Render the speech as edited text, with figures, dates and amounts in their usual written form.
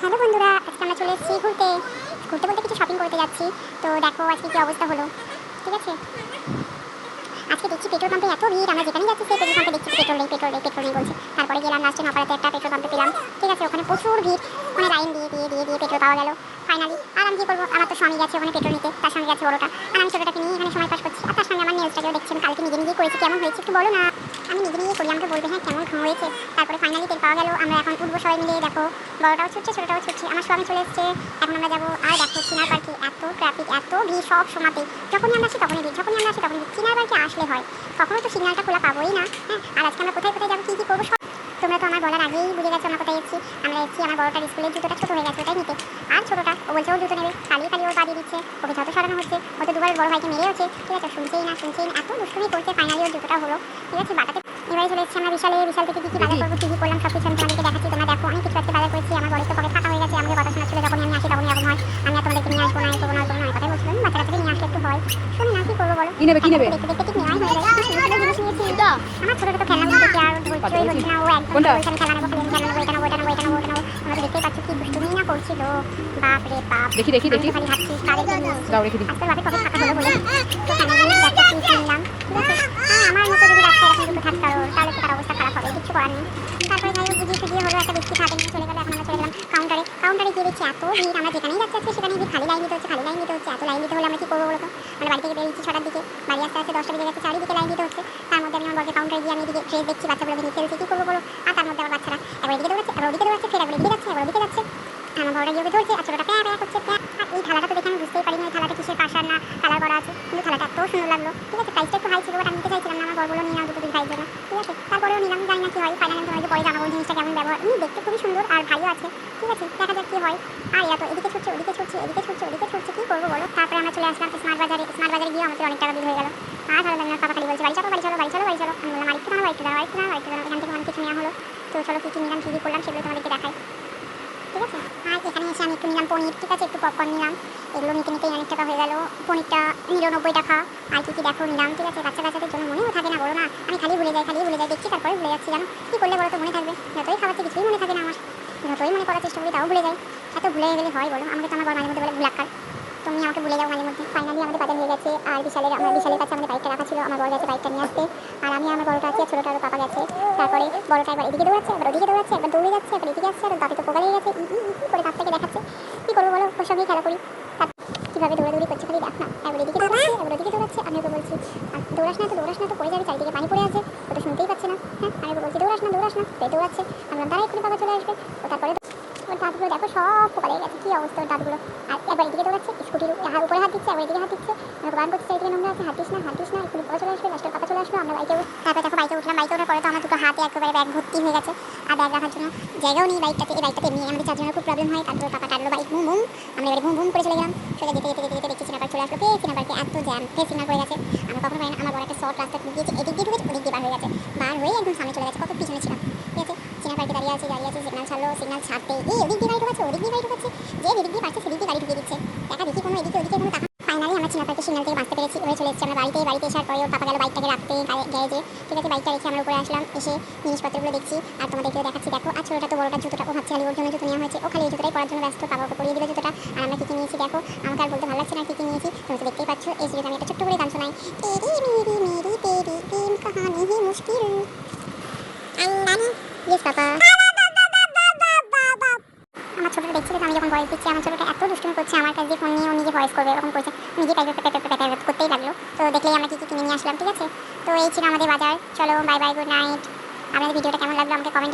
Hello বন্ধুরা, আজকে আমরা চলে এসেছি ঘুরতে ঘুরতে বলতে কিছু শপিং করতে যাচ্ছি। তো দেখো আজকে কি অবস্থা হলো। ঠিক আছে, আজকে দেখছি পেট্রোল পাম্পে এত ভিড়, আমরা যেখানে যাচ্ছি সেই পেট্রোল পাম্পে দেখছি পেট্রোল নেই বলছে। তারপরে গেলাম লাস্টে নপাড়াতে একটা পেট্রোল পাম্পে পেলাম। ঠিক আছে, ওখানে প্রচুর ভিড়, মানে লাইন দিয়ে পেট্রোল পাওয়া গেল ফাইনালি। আর আমি কি করবো, আমার তো স্বামী গেছে ওখানে পেট্রোল নিতে, তার সঙ্গে গেছে বড়োটা, আর আমি ছোটোটাকে নিয়ে এখানে সময় পাস করছি। আর তার সঙ্গে আমার নেলসটাকেও দেখছেন, কালকে নিজে করেছি, কেমন হয়েছে একটু বলো না। আমি নিজে করি, আমাকে বলবে হ্যাঁ কেমন হয়েছে। তারপরে ফাইনালি তেল পাওয়া গেল, আমরা এখন উঠবো সবাই মিলে। দেখো বড়োটাও ছুটছে ছোটোটাও ছুটছে, আমার স্বামী চলে এসছে। এখন আমরা যাবো। আর দেখো চিনার পার্কে এত ট্রাফিক, এত ভিড় সব সময়তে, যখনই আমরা আসি তখনই ভিড়, যখনই আমরা আসি তখনই ভিড়। চিনার পার্কে আসলে হয়, কখনো তো সিগন্যালটা খোলা পাবোই না। হ্যাঁ, আর আজকে আমরা কোথায় যাবো, কী করবো সব তোমরা তো আমার বলার আগেই বুঝে গেছো আমরা কোথায় এসেছি। আমরা এসেছি আমার বড়টার স্কুলের জুতোটা ছোটো হয়ে গেছে, ওটাই নিতে। আর ছোটোটা ও বলছে ও জুতো নেবে, কালি ও পা দিয়ে দিচ্ছে, ওকে যত সরানো হচ্ছে, ও তো দুবার বড় ভাইকে মেরেওছে। ঠিক আছে, শুনছেই না, এত দুষ্টুমি করছে। ফাইনালি ওর জুতোটা হলো। ঠিক আছে, বাটাতে এবারে চলে এসেছি আমরা বিশাল থেকে কী বাজার করবো, কী করলাম সব কিছু আমি তোমাদেরকে দেখাচ্ছি। তোমরা দেখো অনেক কিছু আজকে বাজার করেছি। আমার বড় তো পকেট ফাঁকা হয়ে গেছে, আমাকে কথা শোনাচ্ছিল যখনই আমি আসি তখনই এরকম হয়। আমি আর তোমাদেরকে নিয়ে আসবো না, কথাই বলছিলাম। বাচ্চা কাচ্চাকে নিয়ে আসলে একটু হয়, শুনি না, কী করবো বলো। কি নেবে দেখতে ঠিক নেওয়াই হয়ে যায়। জিনিস নিয়েছি আমার ছোটো তো খেলনা দেখে আর ধৈর্যই হচ্ছে না। ও একদম ওইখানে খেলা নেবো, এটা নেবো। আমরা দেখতেই পাচ্ছি কি দুষ্টুমি না করছিল। বাপ রে বাপ, দেখি খালি হাঁটছি কাদের জন্য দাও রেখে দিই। আজকাল বাপের পকেট ফাঁকা হলো বলে তো ফাইনালি একটা পিস নিলাম। ঠিক আছে, আমার মতো যদি রাস্তায় এরকম দুটো থাকতো তাহলে তো তার অবস্থা খারাপ হবে, কিছু করার নেই। তারপরে যাই হোক বুঝিয়ে হলো, একটা বিস্কিট হাতে নিয়ে চলে গেলো। এখন আমরা চলে গেলাম কাউন্টারে গিয়ে দেখছি এত ভিড়, আমরা যেখানেই যাচ্ছি সেখানে গিয়ে খালি লাইন দিতে হচ্ছে। এত লাইন দিতে হলে আমরা কি করবো বলো তো। মানে বাড়ি থেকে বেরিয়েছি 6টার দিকে, বাড়ি আসতে 10টা বেজে গেছে, চারিদিকে লাইন দিতে হচ্ছে। তার মধ্যে আমি আমার বড়কে কাউন্টারে গিয়ে আমি এদিকে ড্রেস দেখছি, বাচ্চাগুলো নিয়ে খেলছে, কি করবো বলো। আর তার মধ্যে আমার বাচ্চারা একবার এদিকে দৌড়াচ্ছে, একবার ওদিকে দৌড়াচ্ছে, ফের একবার এদিকে যাচ্ছে, একবার ওদিকে যাচ্ছে। আমার বড়টা গিয়ে ধরছে আর ছোটটা প্যা করছে। আর এই থালাটা তো দেখে আমি বুঝতেই পারিনি এই থালাটা কিসের কাঁসার না কালার করা আছে, কিন্তু থালাটা এত সুন্দর লাগলো। ঠিক আছে, প্রাইসটা একটু হাই ছিল, বাট আমি নিতে চাইছিলাম না। আমার বড়গুলো নিয়ে নাও দুটো দুই ভাইয়ের জন্য। ঠিক আছে, তারপরেও নিলাম, জানি না কি হয়। ফাইনালি তোমাকে পরে জানাবো জিনিসটা কেমন ব্যবহার। দেখতে খুবই সুন্দর আর ভালো আছে। ঠিক আছে, দেখা যাক কি হয়। আর এরা তো এদিকে ছুটছে, কি করবো বলো। তারপরে আমরা চলে আসলাম স্মার্ট বাজারে গিয়ে আমাদের অনেক টাকা বিল হয়ে গেল। আর ভালো লাগলো না, পাপা খালি বলছে বাড়ি চলো। আমি বললাম আরেকটু দাঁড়াও, এখান থেকে অনেক কিছু নেওয়া হলো। তো চলো কি নিলাম, কি করলাম সেগুলো তোমাদেরকে দেখাই। ঠিক আছে, আর এখানে এসে আমি একটু নিলাম পনির। ঠিক আছে, একটু পপকর্ন নিলাম। এগুলো নিতে অনেক টাকা হয়ে গেল। পনিরটা নিল 90 টাকা। আর কি দেখো নিলাম। ঠিক আছে, বাচ্চাদের জন্য মনেও থাকে না, বলো না। আমি খালি ভুলে যাই দেখছি, তারপরে ভুলে যাচ্ছি। জানো কি করলে বলো তো মনে থাকবে। যতই খাওয়াচ্ছি কিছুই মনে থাকে না আমার, যতই মনে করার চেষ্টা করি তাও ভুলে যাই। এত ভুলে গেলে হয় বলো। আমাকে তো আমার বড় মাঝে মধ্যে বলে ভুলাক্কার, তুমি আমাকে ভুলে যাও মাঝে মধ্যে। ফাইনালি আমাদের বাজার হয়ে গেছে। আর বিশালের কাছে আমাদের বাইকটা রাখা ছিল, আমার বড় গেছে বাইকটা নিয়ে আসতে। আর আমি আমার বড়টা আছি, ছোটোটারও পাপা গেছে। তারপরে বড়টা একবার এদিকে দৌড়াচ্ছে, একবার ওদিকে দৌড়াচ্ছে, একবার দৌড়ে যাচ্ছে, একবার এদিকে আসছে। আর দাঁতে তো পোকা লেগে গেছে, করে দাঁত থেকে দেখাচ্ছে। কি করবো বলো, ওর সঙ্গেই খেলা করি। কীভাবে দৌড়াদৌড়ি করছে খালি দেখ না, একবার এদিকে দৌড়াচ্ছে, একবার ওদিকে দৌড়াচ্ছে। আমি ওকে বলছি আর দৌড়াস না তো পড়ে যাবে, চারিদিকে পানি পড়ে আছে, ও তো শুনতেই পাচ্ছে না। হ্যাঁ, আমি ওকে বলছি দৌড়াস না তাই দৌড়াচ্ছে। আমরা তারা এক্ষুনি পাপা চলে আসবে। ও তারপরে ওর দাঁতগুলো দেখো সব পোকা লেগে গেছে, কী অবস্থা ওর দাঁতগুলো। আর একবার এদিকে দৌড়াচ্ছে, স্কুটির উপরে হাত দিচ্ছে, একবার এদিকে হাত দিচ্ছে। আমাকে বান করছে চারিদিকে নোংরা আছে, হাত দিস না, এক্ষুনি পাপা চলে আসবে। লাস্টের পাপা চলে আসবে, আমরা তারপরে দেখো বাইকে উঠলাম। বাইকে ওঠার পরে তো আমার দুটো হাতে একেবারে ব্যাগ ভর্তি হয়ে গেছে। আর ব্যাগ রাখার জন্য জায়গাও নেই বাইকটাতে। এই বাইকটাতে এমনি আমাদের চারজনের খুব প্রবলেম হয়। তারপরে পাপা টানলো বাইক, বুম আমরা এবারে বুম করে চলে গেলাম। সোজা যেতে দেখছি চিনাপার্ক চলে আসলো। চিনাপার্কে এত জ্যাম, সিগনাল পড়ে গেছে। আমরা কখনো পাই না। আমার বড় একটা শর্ট রাস্তা গিয়েছে, এদিক দিয়ে ঢুকেছে, ওদিক দিয়ে বার হয়ে গেছে, বার হয়ে একদম সামনে চলে গেছে, কত পিছনে ছিলাম। ঠিক আছে, চিনাপার্কে দাঁড়িয়ে আছে, সিগনাল ছাড়লো, সিগনাল ছাড়তে ওদিক দিয়ে গাড়ি ঢুকাচ্ছে, যে যেদিক দিয়ে পাচ্ছে সেদিক দিয়ে গাড়ি ঢুকিয়ে দিচ্ছে। দেখি কোনো এদিকে কোনো টাকা। ফাইনালি আমরা চিনাপার্কে সিগনাল থেকে বাঁচতে পেরেছি, চলে এসেছি আমরা বাড়িতে এসার পরে ওর পাপা গেল বাইকটাকে রাখতে গ্যারেজে। ঠিক আছে, বাইকটা রেখে আমরা উপরে আসলাম, এসে জিনিসপত্রগুলো দেখছি আর তোমাদেরকেও দেখাচ্ছি। দেখো আর ছোটোটা তো বড়টা জুতোটা ও ভাবছে খালি ওর জন্য জুতো নেওয়া হয়েছে, ও খালি এই জুতোটাই পরার জন্য ব্যস্ত। পাপা ওকে পরিয়ে দিল জুতোটা। আর আমরা কী নিয়েছি দেখো, আমাকে আর বলতে ভালো লাগছে না কী নিয়েছি, তুমি তো দেখতেই পাচ্ছ। এই সিরিজে আমি একটা ছোট্ট করে গান শোনাই, তেরি মেরি প্রেম কাহানি হি মুশকিল। ইয়েস পাপা। আমার ছোটোটা দেখছিল আমি যখন ভয়েস দিচ্ছি, আমার ছোটোটা এত দুষ্টুমি করছে, আমার কাছে যে ফোন নিয়ে ও নিজে ভয়েস করবে এরকম করছে, নিজে টাইপ করতেই লাগলো। তো দেখলেই আমরা কী কিনে নিয়ে আসলাম। ঠিক আছে, তো এই ছিল আমাদের বাজার। চলো বাই, গুড নাইট। আপনাদের ভিডিওটা কেমন লাগলো আমাকে কমেন্টে